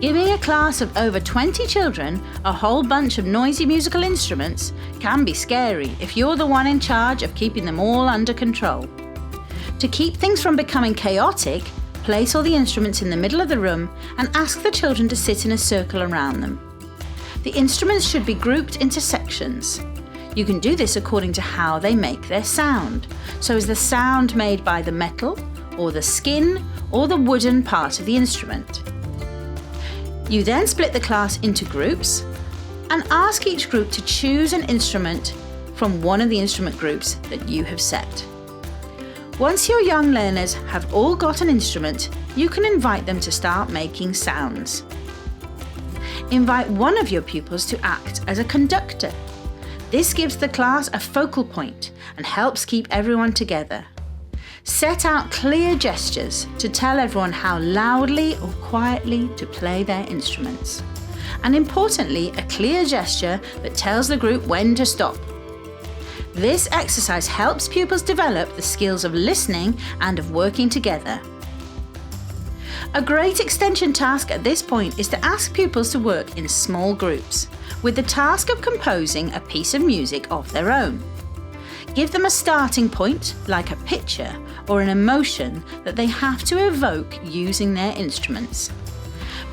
Giving a class of over 20 children a whole bunch of noisy musical instruments can be scary if you're the one in charge of keeping them all under control. To keep things from becoming chaotic, place all the instruments in the middle of the room and ask the children to sit in a circle around them. The instruments should be grouped into sections. You can do this according to how they make their sound. So is the sound made by the metal, or the skin, or the wooden part of the instrument. You then split the class into groups and ask each group to choose an instrument from one of the instrument groups that you have set. Once your young learners have all got an instrument, you can invite them to start making sounds. Invite one of your pupils to act as a conductor. This gives the class a focal point and helps keep everyone together. Set out clear gestures to tell everyone how loudly or quietly to play their instruments. And importantly, a clear gesture that tells the group when to stop. This exercise helps pupils develop the skills of listening and of working together. A great extension task at this point is to ask pupils to work in small groups, with the task of composing a piece of music of their own. Give them a starting point, like a picture or an emotion that they have to evoke using their instruments.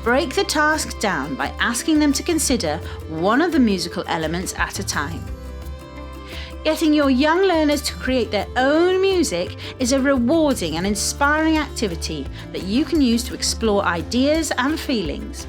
Break the task down by asking them to consider one of the musical elements at a time. Getting your young learners to create their own music is a rewarding and inspiring activity that you can use to explore ideas and feelings.